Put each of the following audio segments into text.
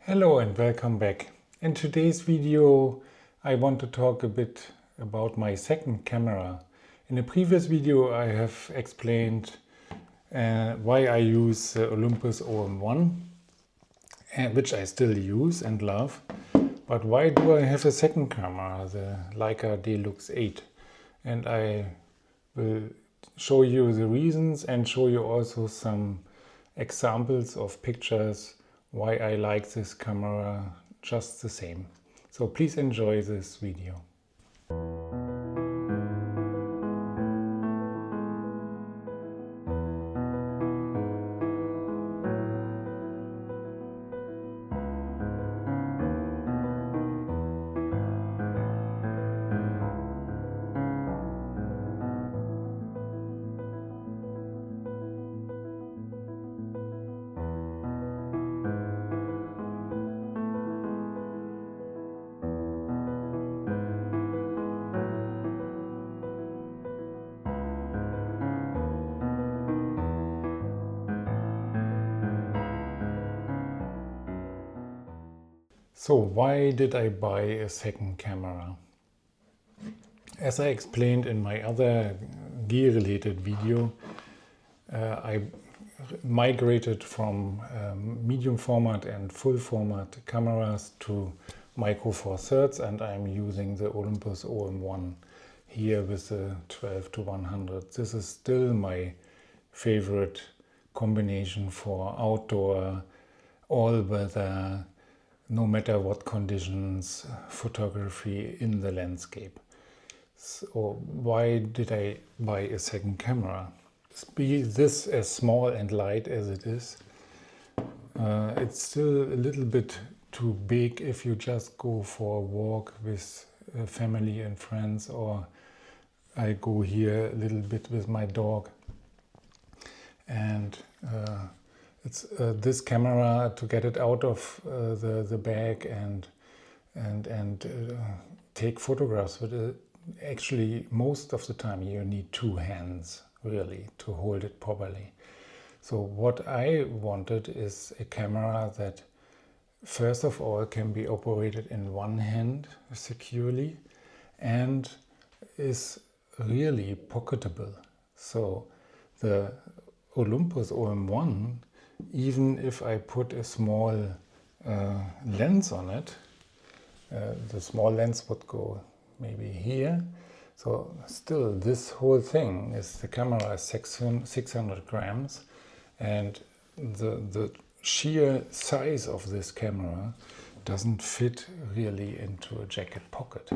Hello and welcome back. In today's video I want to talk a bit about my second camera. In a previous video I have explained why I use the Olympus OM-1, which I still use and love. But why do I have a second camera, the Leica D-Lux 8? And I will show you the reasons and show you also some examples of pictures why I like this camera just the same. So please enjoy this video. So why did I buy a second camera? As I explained in my other gear-related video, I migrated from medium format and full format cameras to micro four thirds, and I'm using the Olympus OM-1 here with the 12-100. This is still my favorite combination for outdoor, all weather, no matter what conditions, photography in the landscape. So why did I buy a second camera? Be this as small and light as it is, it's still a little bit too big if you just go for a walk with family and friends, or I go here a little bit with my dog. And it's this camera, to get it out of the bag and take photographs with it. Actually, most of the time you need two hands really to hold it properly. So what I wanted is a camera that first of all can be operated in one hand securely and is really pocketable. So the Olympus OM-1, even if I put a small lens on it, the small lens would go maybe here. So still this whole thing is, the camera is 600 grams, and the sheer size of this camera doesn't fit really into a jacket pocket.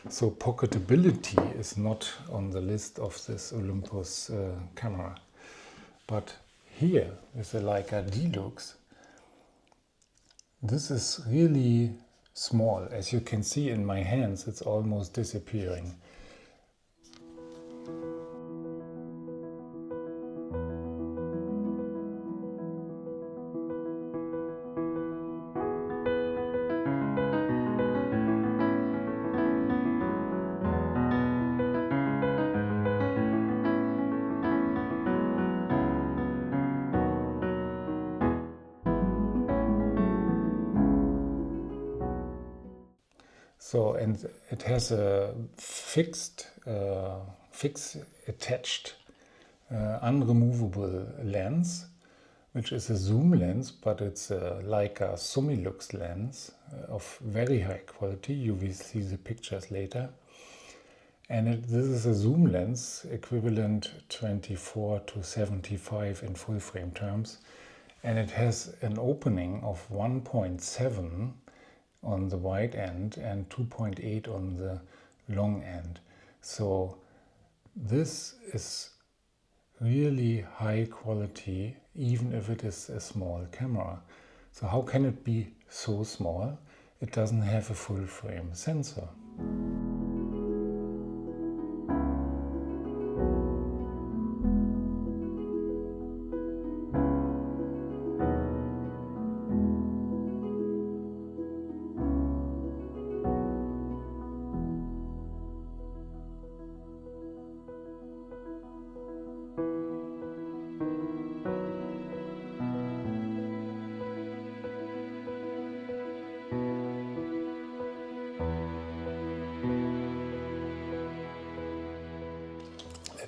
So pocketability is not on the list of this Olympus camera. But here with the Leica D-Lux, this is really small. As you can see in my hands, it's almost disappearing. So, and it has a fixed attached unremovable lens, which is a zoom lens, but it's a Leica Summilux lens of very high quality. You will see the pictures later. And this is a zoom lens equivalent 24-75 in full frame terms. And it has an opening of 1.7 on the wide end and 2.8 on the long end. So this is really high quality, even if it is a small camera. So how can it be so small? It doesn't have a full frame sensor.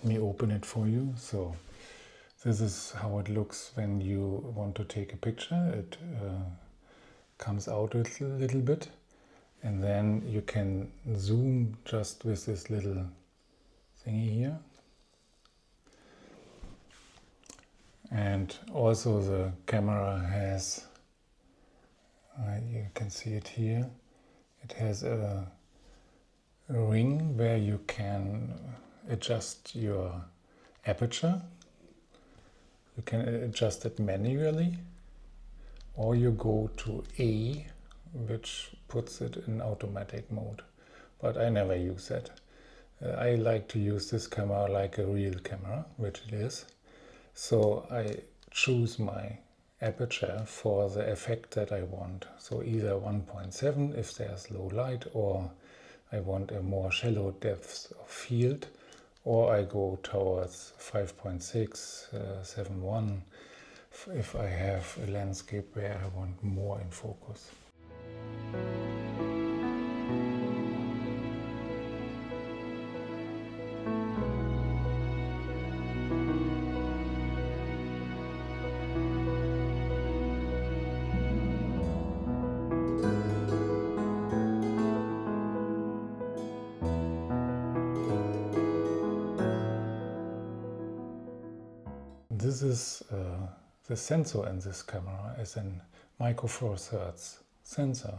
let me open it for you. So this is how it looks when you want to take a picture. It comes out a little bit, and then you can zoom just with this little thingy here. And also the camera has, you can see it here, it has a ring where you can adjust your aperture. You can adjust it manually, or you go to A, which puts it in automatic mode. But I never use that. I like to use this camera like a real camera, which it is. So I choose my aperture for the effect that I want. So either 1.7 if there's low light, or I want a more shallow depth of field, or I go towards 5.6, 7.1 if I have a landscape where I want more in focus. This is the sensor in this camera is a micro four thirds sensor,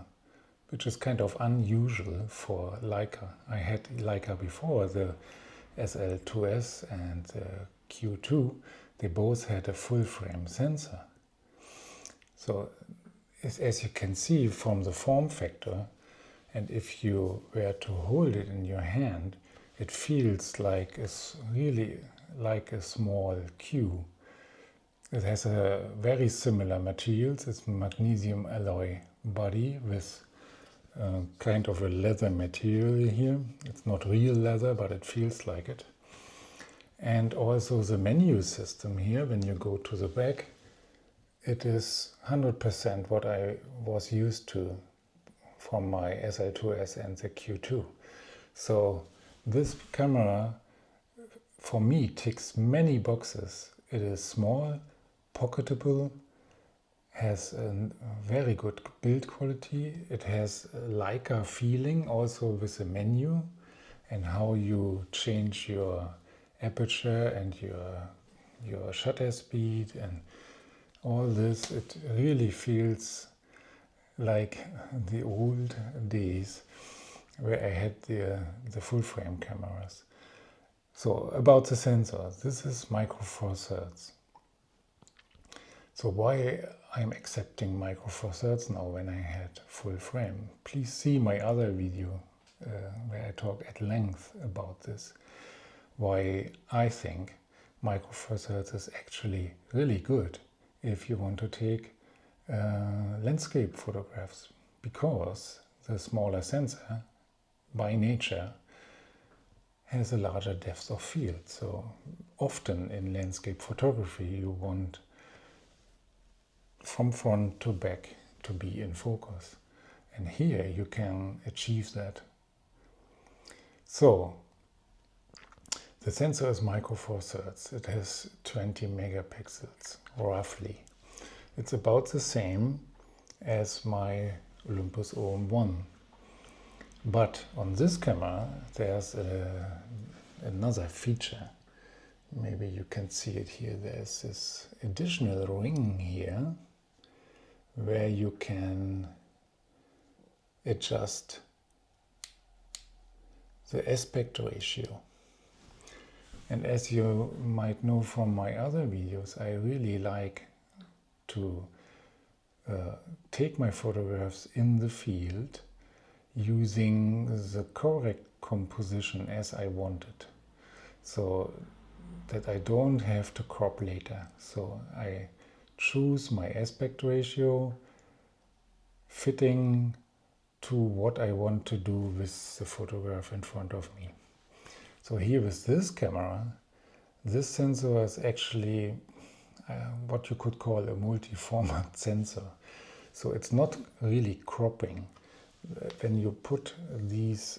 which is kind of unusual for Leica. I had Leica before, the SL2S and the Q2. They both had a full frame sensor. So as you can see from the form factor, and if you were to hold it in your hand, it feels like it's really like a small cube. It has a very similar materials. It's magnesium alloy body with kind of a leather material here. It's not real leather, but it feels like it. And also the menu system here, when you go to the back, it is 100% what I was used to from my SL2S and the Q2. So this camera, for me, ticks many boxes. It is small, pocketable, has a very good build quality. It has a Leica feeling also with the menu and how you change your aperture and your shutter speed and all this. It really feels like the old days where I had the full frame cameras. So about the sensor, this is micro four thirds. So why I'm accepting micro four thirds now when I had full frame? Please see my other video where I talk at length about this. Why I think micro four thirds is actually really good if you want to take landscape photographs, because the smaller sensor by nature has a larger depth of field. So often in landscape photography you want from front to back to be in focus, and here you can achieve that. So the sensor is micro four thirds. It has 20 megapixels roughly. It's about the same as my Olympus OM-1. But on this camera there's another feature. Maybe you can see it here. There's this additional ring here where you can adjust the aspect ratio. And as you might know from my other videos, I really like to take my photographs in the field using the correct composition as I want it, so that I don't have to crop later. So I choose my aspect ratio fitting to what I want to do with the photograph in front of me. So here with this camera, this sensor is actually what you could call a multi-format sensor. So it's not really cropping. When you put these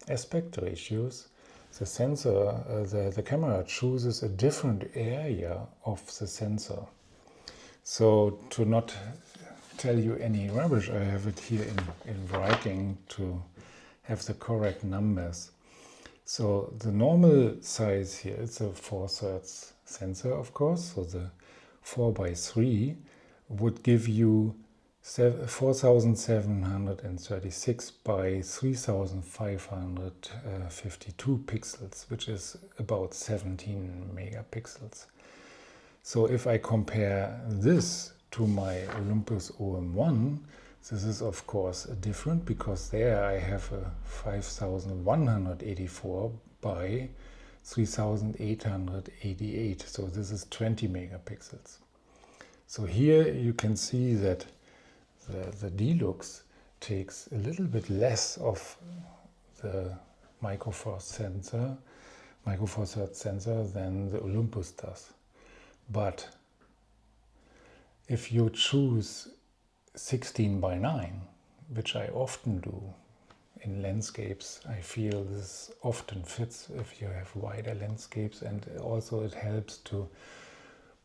aspect ratios, the sensor, the camera chooses a different area of the sensor. So to not tell you any rubbish, I have it here in writing to have the correct numbers. So the normal size here is a 4/3 sensor, of course. So the 4x3 would give you 4736 by 3552 pixels, which is about 17 megapixels. So if I compare this to my Olympus OM-1, this is of course different, because there I have a 5184 by 3888. So this is 20 megapixels. So here you can see that the D-Lux takes a little bit less of the micro four thirds sensor than the Olympus does. But if you choose 16:9, which I often do in landscapes, I feel this often fits if you have wider landscapes, and also it helps to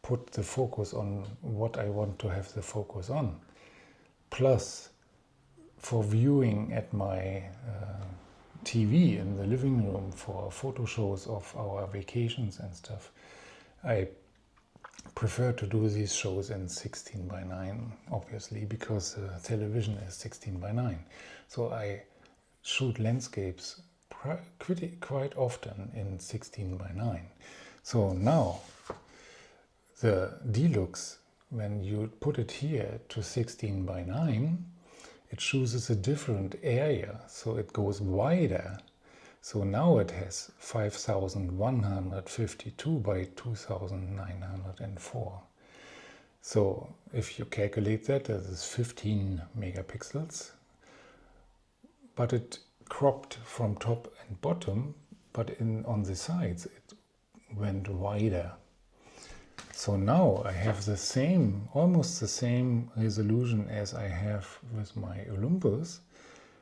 put the focus on what I want to have the focus on. Plus, for viewing at my TV in the living room for photo shows of our vacations and stuff, I prefer to do these shows in 16:9, obviously, because television is 16:9. So I shoot landscapes quite often in 16:9. So now the D-Lux, when you put it here to 16:9, it chooses a different area, so it goes wider. So now it has 5152 by 2904. So if you calculate that, that is 15 megapixels. But it cropped from top and bottom, but on the sides it went wider. So now I have the same, almost the same resolution as I have with my Olympus,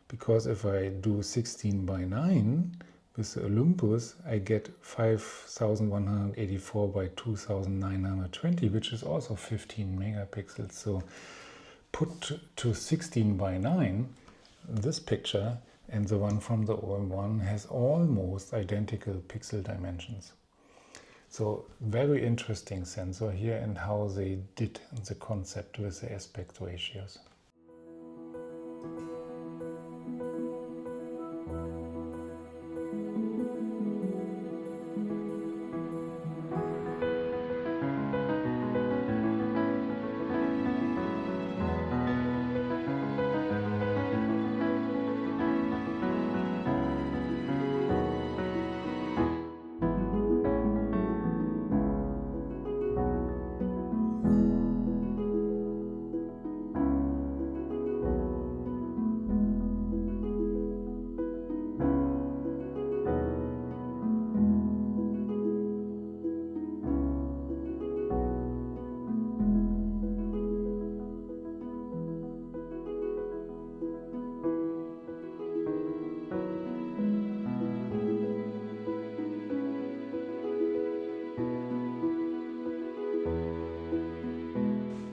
because if I do 16:9 with the Olympus, I get 5184 by 2920, which is also 15 megapixels. So put to 16:9, this picture and the one from the OM-1 has almost identical pixel dimensions. So very interesting sensor here, and how they did the concept with the aspect ratios.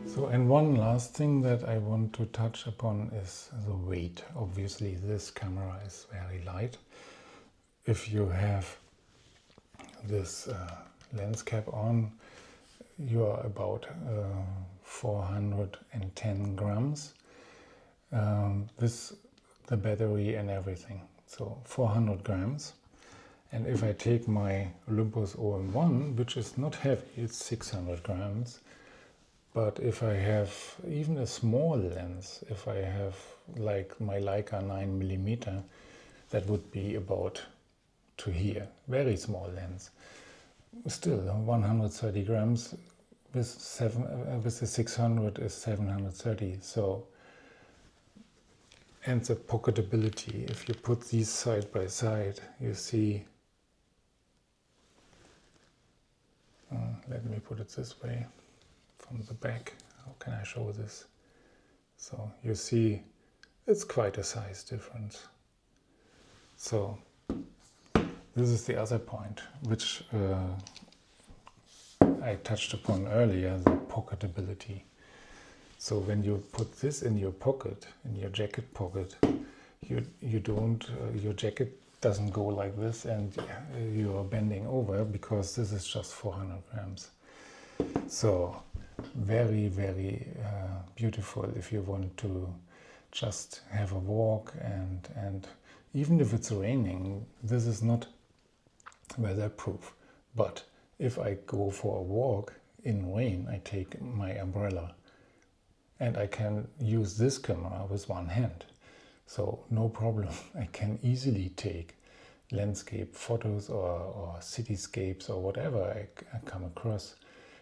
So, and one last thing that I want to touch upon is the weight. Obviously this camera is very light. If you have this lens cap on, you are about 410 grams with the battery and everything. So 400 grams. And if I take my Olympus OM-1, which is not heavy, it's 600 grams. But if I have even a small lens, if I have like my Leica 9mm, that would be about to here, very small lens. Still 130 grams with the 600 is 730. So, and the pocketability, if you put these side by side, you see, let me put it this way, from the back, how can I show this? So you see it's quite a size difference. So This is the other point, which I touched upon earlier, the pocketability. So when you put this in your pocket, in your jacket pocket, you don't, your jacket doesn't go like this and you are bending over, because this is just 400 grams. So very, very beautiful if you want to just have a walk, and even if it's raining, this is not weatherproof. But if I go for a walk in rain, I take my umbrella and I can use this camera with one hand. So no problem, I can easily take landscape photos or cityscapes or whatever I come across,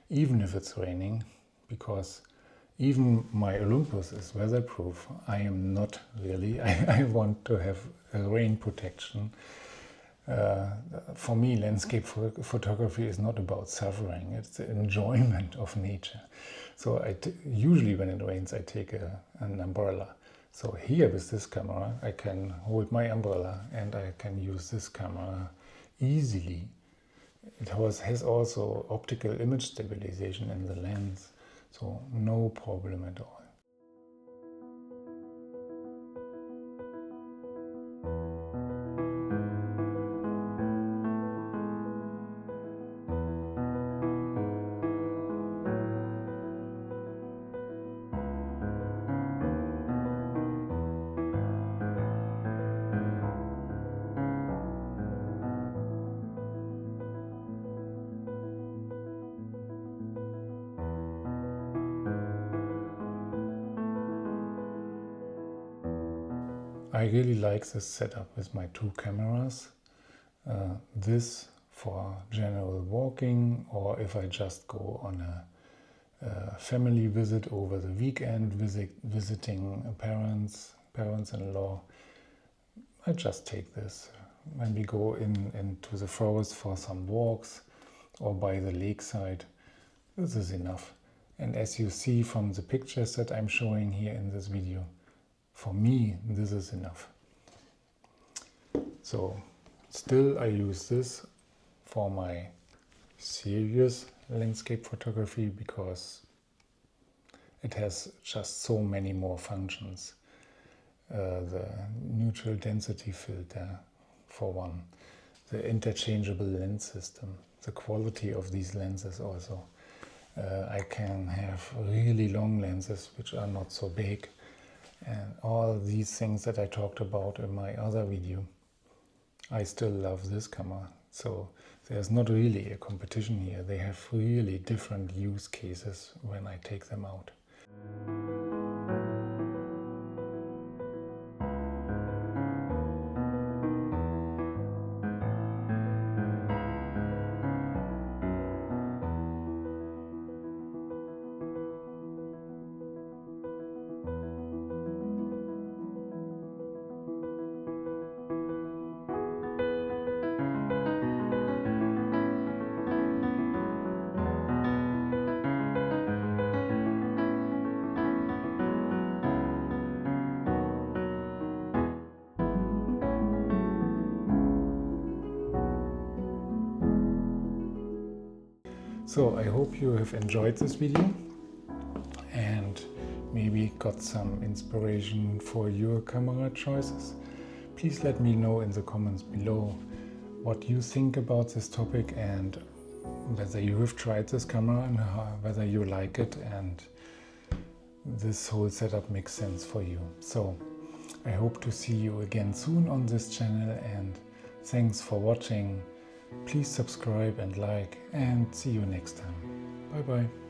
even if it's raining, because even my Olympus is weatherproof. I am not really. I want to have a rain protection. For me, landscape photography is not about suffering, it's the enjoyment of nature. So usually when it rains, I take an umbrella. So here with this camera, I can hold my umbrella and I can use this camera easily. It has also optical image stabilization in the lens, so no problem at all. I really like this setup with my two cameras. This for general walking, or if I just go on a family visit over the weekend, visiting parents-in-law, I just take this. When we go into the forest for some walks or by the lakeside, this is enough. And as you see from the pictures that I'm showing here in this video, for me, this is enough. So still I use this for my serious landscape photography, because it has just so many more functions. The neutral density filter for one, the interchangeable lens system, the quality of these lenses also. I can have really long lenses which are not so big, and all these things that I talked about in my other video. I still love this camera, so there's not really a competition here. They have really different use cases when I take them out. So I hope you have enjoyed this video and maybe got some inspiration for your camera choices. Please let me know in the comments below what you think about this topic, and whether you have tried this camera and whether you like it and this whole setup makes sense for you. So I hope to see you again soon on this channel, and thanks for watching. Please subscribe and like, and see you next time. Bye bye.